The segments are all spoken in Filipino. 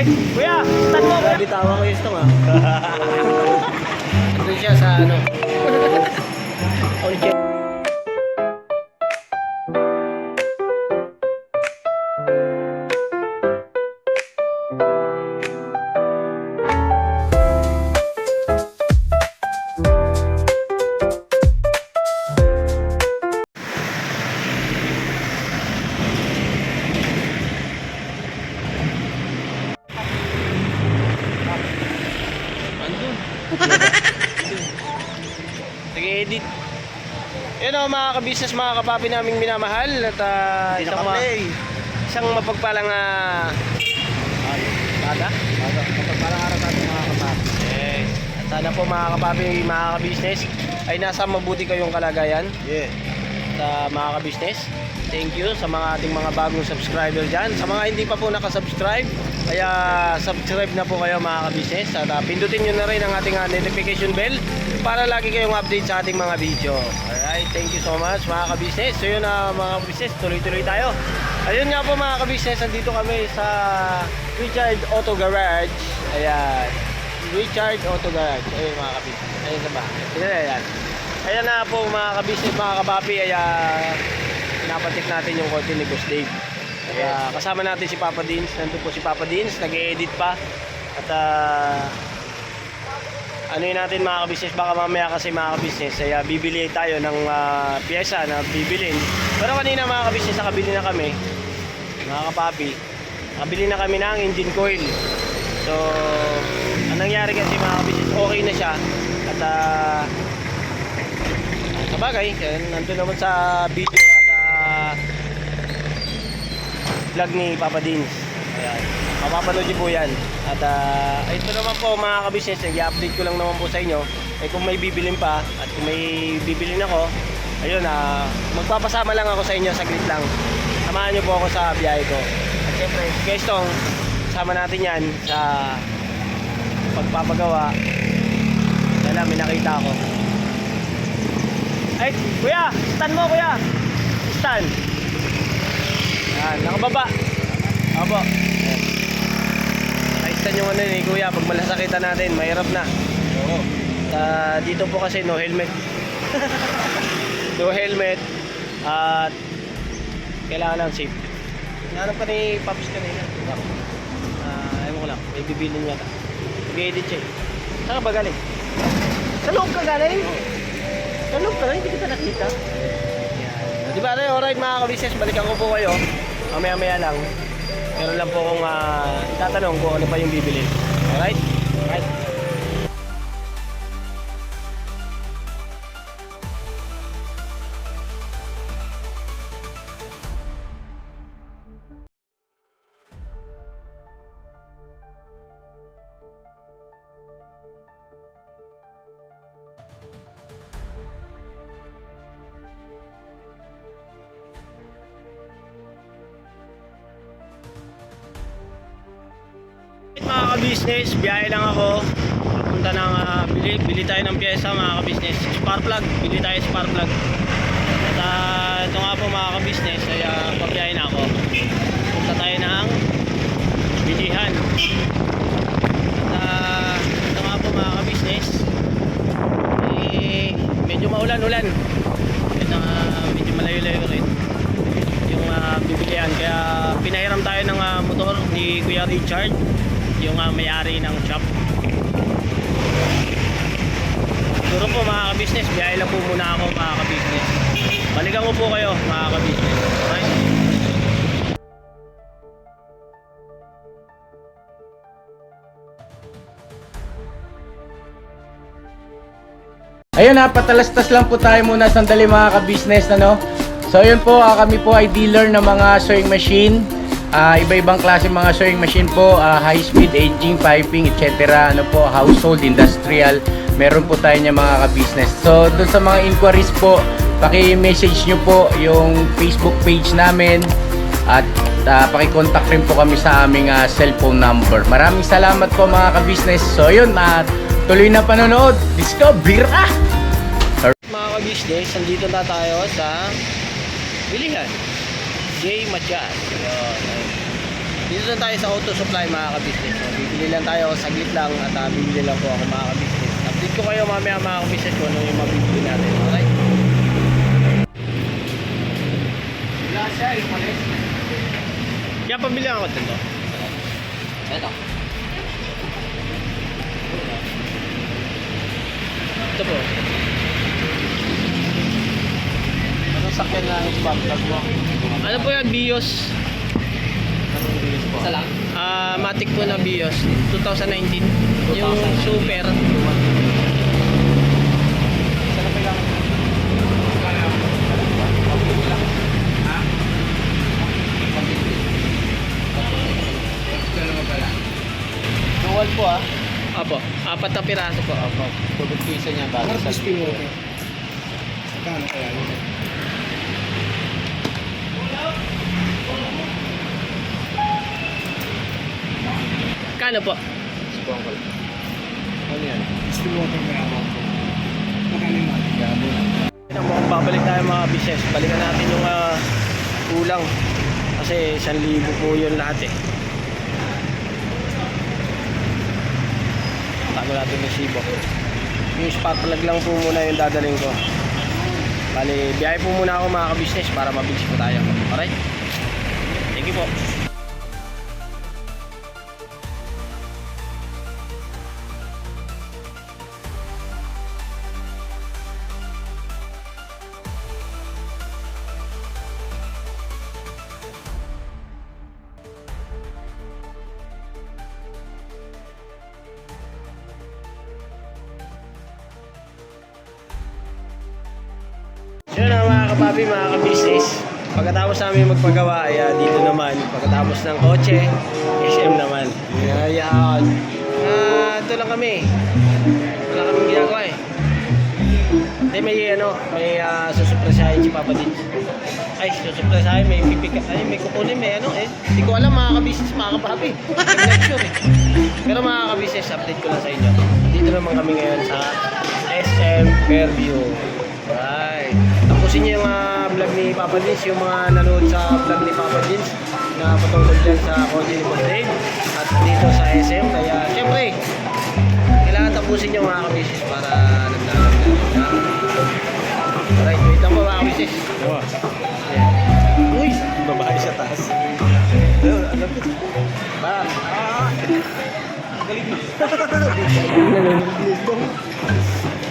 Ay, kuya, tan mo. Bitawan ko yung stong ah. Ito siya sa ano. All check. Nag-edit. Yun o mga kabisnes, mga kapapi naming minamahal. At isang mapagpalang bata. Mapagpalang araw sa ating mga kapapi. At sana po mga kapapi, mga kabisnes ay nasa mabuti kayong kalagayan. Yeah. Sa mga kabisnes, thank you sa mga ating mga bagong subscriber dyan. Sa mga hindi pa po nakasubscribe, kaya subscribe na po kayo mga kabisnes. At pindutin nyo na rin ang ating notification bell para lagi kayong update sa ating mga video. Alright, thank you so much mga kabisnes. So yun na mga kabisnes, tuloy-tuloy tayo. Ayun nga po mga kabisnes, nandito kami sa Richard Auto Garage. Ayan, Richard Auto Garage. Ayun mga kabisnes, ayun na ba? Ayan. Ayan na po mga kabisnes, mga kapapi. Ayan, pinapatik natin yung kotse ni Boss Dave. Kaya kasama natin si Papa Dins. Nandun po si Papa Dins, nag-e-edit pa. At ano yun natin mga kabisnes, baka mamaya kasi mga kabisnes ay bibili tayo ng pyesa na bibilin. Pero kanina mga kabisnes, nakabili na kami mga kapapi, nakabili na kami ng engine coil. So ang nangyari kasi mga kabisnes, okay na siya. At sabagay, nandun naman sa video at vlog ni Papa Dins. Ayan, mapapanood nyo po yan. At ito naman po mga kabisnes, i-update ko lang naman po sa inyo. Kung may bibilin pa at kung may bibilin ako, ayun, magpapasama lang ako sa inyo, saglit lang. Samahan nyo po ako sa biyahe ko. At syempre, guys, tong sama natin yan sa pagpapagawa. Kaya may nakita ako. Ay, kuya, stand mo kuya. Stand. Yan, nakababa. Opo. Naka-stand yung ano ni kuya, pag malasakitan natin, mahirap na. Oo. Dito po kasi no helmet. No helmet. At kailangan lang safe. Nanap ka ni Pops kanina. Ayaw ko lang, may bibilin yata. Nag-edit siya eh. Saan ka ba galing? Sa loob ka galing? Sa loob ka lang, hindi kita nakita. Yan. Diba, alright mga kabisnes, balikan ko po kayo. Mamaya-maya lang. Meron lang po akong itatanong kung ano pa yung bibili. Alright? Alright. Mga kabisnes, biyahe lang ako. Papunta ng bili tayo ng pyesa mga kabisnes. Spark plug, bili tayo spark plug. At ito nga po mga kabisnes, ay pabiyahe na ako. Punta tayo ng bilihan. At ito nga po mga kabisnes, medyo maulan-ulan. Medyo malayo-layo rin yung bibilihan. Kaya pinahiram tayo ng motor ni Kuya Richard, yung may-ari ng shop. Siguro po mga kabisnes, biyahe lang po muna ako mga kabisnes. Balikan ko po kayo mga kabisnes. Alright? Ayun, patalastas lang po tayo muna sandali mga kabisnes, ano? So ayun po, kami po ay dealer ng mga sewing machine. Iba-ibang klase mga sewing machine po, high speed, aging, piping, etc. Ano po, household, industrial, meron po tayo niya mga ka-business. So doon sa mga inquiries po, paki-message nyo po yung Facebook page namin at paki-contact rin po kami sa aming cellphone number. Maraming salamat po mga ka-business. So yun, tuloy na panonood. Discover! Mga ka-business, nandito na tayo sa bilihan. J. Matias. Dito na tayo sa auto supply mga ka-business. So, bibili lang tayo, saglit lang at bibili lang po ako mga ka-business. Update ko kayo mamaya mga ka-business kung ano yung mabibili natin. Alright? Wala siya, ipalit. Kaya pabili ako dito. Ito. Ito po. Anong sakyan na yung backlog mo? Ano po yan? Bios. Anong bilis po? Isa lang. Matic po na Bios. 2019. Yung super. Sana pa lang. Ha? Dual po Apo. 4 na piraso po. Apo. Tubig piso niya bago sa Kano kaya yun? Kano po? Bongkol. Ano yan? Mukhang babalik tayo mga business. Balikan natin yung kulang. Kasi 1,000 po yun lahat eh. Tago natin yung sibo. Yung spark plug lang po muna yung dadaling ko. Bali, biyahe po muna ako mga ka-business para mabilis po tayo. Alright? Thank you po. Yun na mga kapapi, mga ka-business. Pagkatapos namin magpagawa, ay dito naman. Pagkatapos ng kotse, SM naman. Ayan. Ito lang kami. Wala kaming ginagawa eh. Hindi, may susupresahin si Papa Dins. Ay, susupresahin, may pipika. Ay, may kukunin, may Hindi ko alam mga ka-business, mga kapapi. Not sure eh. Pero mga ka-business, update ko lang sa inyo. Dito naman kami ngayon sa SM Fairview. Right. Tapusin niyo yung vlog ni Papa Dins, yung mga nanood sa vlog ni Papa Dins na patungkol dyan sa kotse ni Boss Dave at dito sa SM. Kaya syempre, kailangan tapusin niyo mga ka-business para naglalag na. Alright, wait lang po mga ka-business. Yeah. Uy! Babae sa taas. Alam ko. Ba? Galing mo.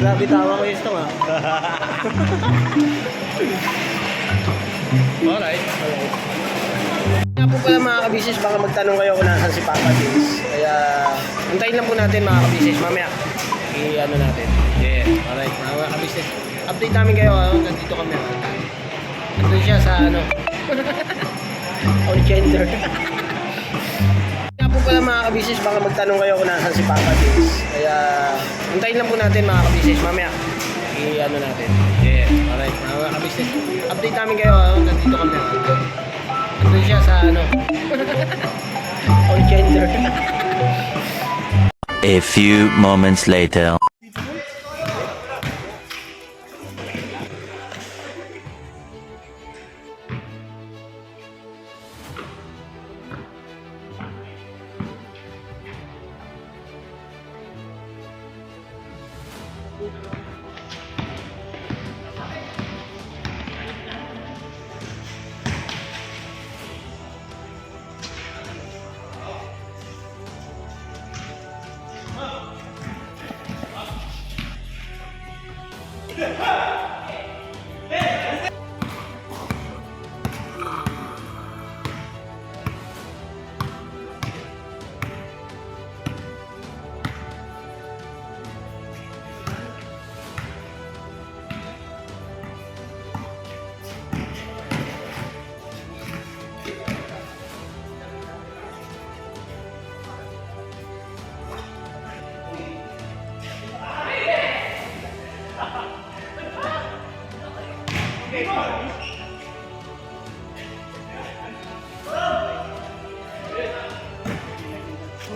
Grabe tawa ko yung stong Alright. Kaya po pala mga ka-business, baka magtanong kayo kung nasan si Papa Dins. Kaya, hintayin lang po natin mga ka-business. Mamaya, i-ano natin. Yeah, alright. Mga ka-business, update namin kayo. Nandito kami. Nandun siya sa on gender. Kaya po pala mga ka-business, baka magtanong kayo kung nasan si Papa Dins. Kaya, hintayin lang po natin mga ka-business. Mamaya, i-ano natin. Yeah, alright. Mga ka-business, update namin kayo. Nandito kami. Nandun siya sa on gender. A few moments later.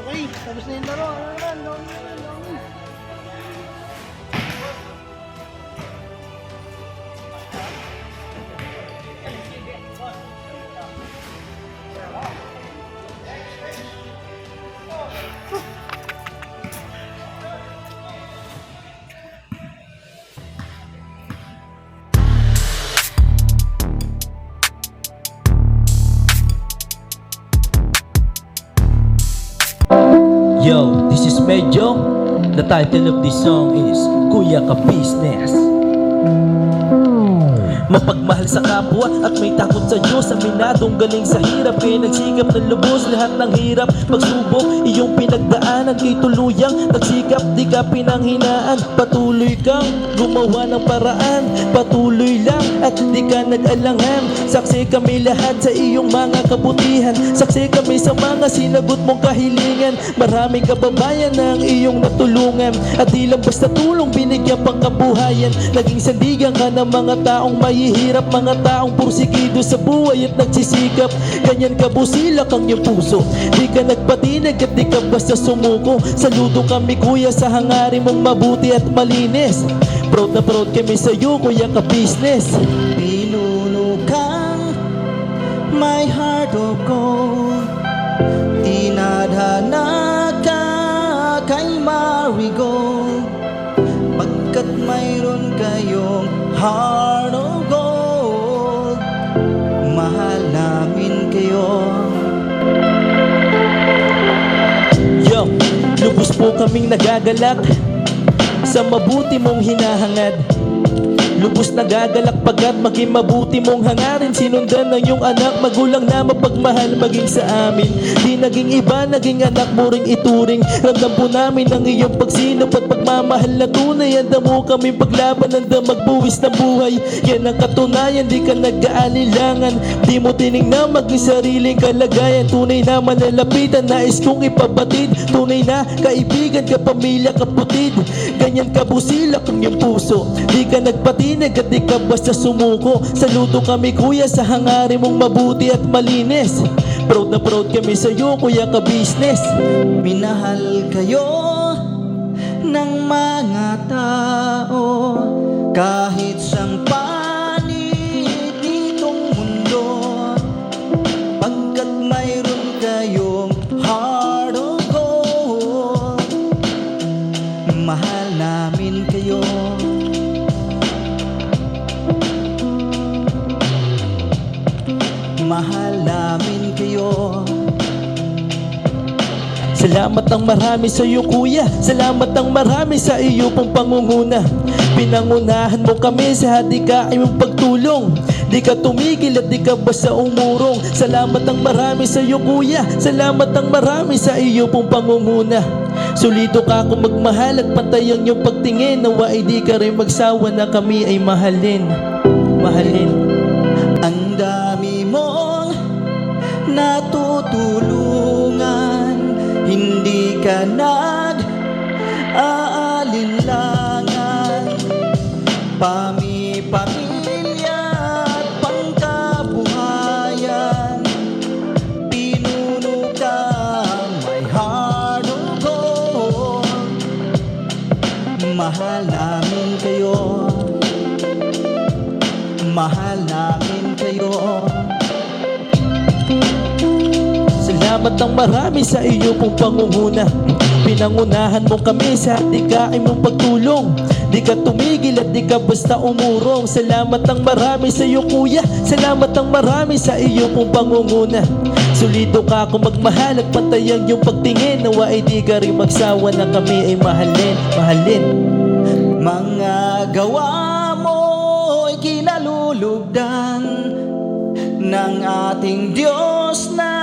Okay, tapos na yung laro. Yo, this is Medyo. The title of this song is Kuya Ka Business. Mapagmahal sa kapwa at may takot sa Diyos. Aminadong galing sa hirap, kaya nagsikap ng lubos lahat ng hirap. Pagsubok, iyong pinagdaanan, kay tuluyang nagsikap, di ka pinanghinaan. Patuloy kang gumawa ng paraan, patuloy lang at di ka nag-alangan. Saksi kami lahat sa iyong mga kabutihan, saksi kami sa mga sinagot mong kahilingan. Maraming kababayan na ang iyong natulungan, at di lang basta tulong, binigyan pang kabuhayan. Naging sandigan ka ng mga taong mahihirap, mga taong pursigido sa buhay at nagsisikap. Ganyan ka busilak ang iyong puso, di ka nagpatinag at di ka basta sumuko. Saludo kami kuya sa hangarin mong mabuti at malinis. Proud na proud kami sa iyo, Kuya Ka Business. Pinulukang my heart of gold, tinadhana ka kay Marigold, pagkat mayroon kayong heart of gold. Mahal namin kayo. Yo, lubos po kaming nagagalak sa mabuti mong hinahangad. Lubos nagagalak pagkat maging mabuti mong hangarin. Sinundan ng iyong anak, magulang na mapagmahal maging sa amin. Di naging iba, naging anak mo ring ituring. Ramdam po namin ang iyong pagsinop at pagmamahal na tunay. Handa mo kami paglaban, handa magbuwis ng buhay. Yan ang katunayan, di ka nag-aalilangan. Di mo tinignan maging sariling kalagayan. Tunay na manalapitan, nais kong ipabatid. Tunay na kaibigan, kapamilya, kaputid. Ganyan kabusilak ang iyong puso, di ka nagpatinag at di ka basta sumuko. Saludo kami kuya sa hangarin mong mabuti at malinis. Proud na proud kami sa iyo, Kuya Ka Business. Minahal kayo ng mga tao, kahit siyang panig nitong mundo, pagkat mayroon kayong heart of gold. Mahal namin kayo. Mahal namin kayo. Salamat ang marami sa iyo kuya, salamat ang marami sa iyo pong pangunguna. Pinangunahan mo kami sa hadikain mong pagtulong, di ka tumigil at di ka basta umurong. Salamat ang marami sa iyo kuya, salamat ang marami sa iyo pong pangunguna. Sulido ka kung magmahal at pantay ang iyong pagtingin. Nawa ay di ka rin magsawa na kami ay mahalin. Mahalin. Ang dami mong natutulungan, hindi ka nag-aalinlangan. Pamilya at pangkabuhayan, pinuno ka may heart of gold. Mahal namin kayo. Mahal namin kayo. Salamat ang marami sa iyo pong pangunguna. Pinangunahan mo kami sa hadikain mong pagtulong, di ka tumigil at di ka basta umurong. Salamat ang marami sa iyo kuya, salamat ang marami sa iyo pong pangunguna. Sulido ka kung magmahal at pantay ang iyong pagtingin. Nawa ay di ka rin magsawa na kami ay mahalin. Mahalin. Mga gawa mo'y kinalulugdan ng ating Diyos na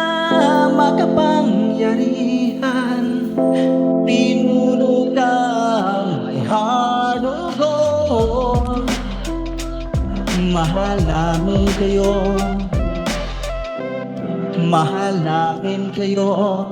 makapangyarihan. Pinuno ka may heart of gold. Mahal namin kayo. Mahal namin kayo.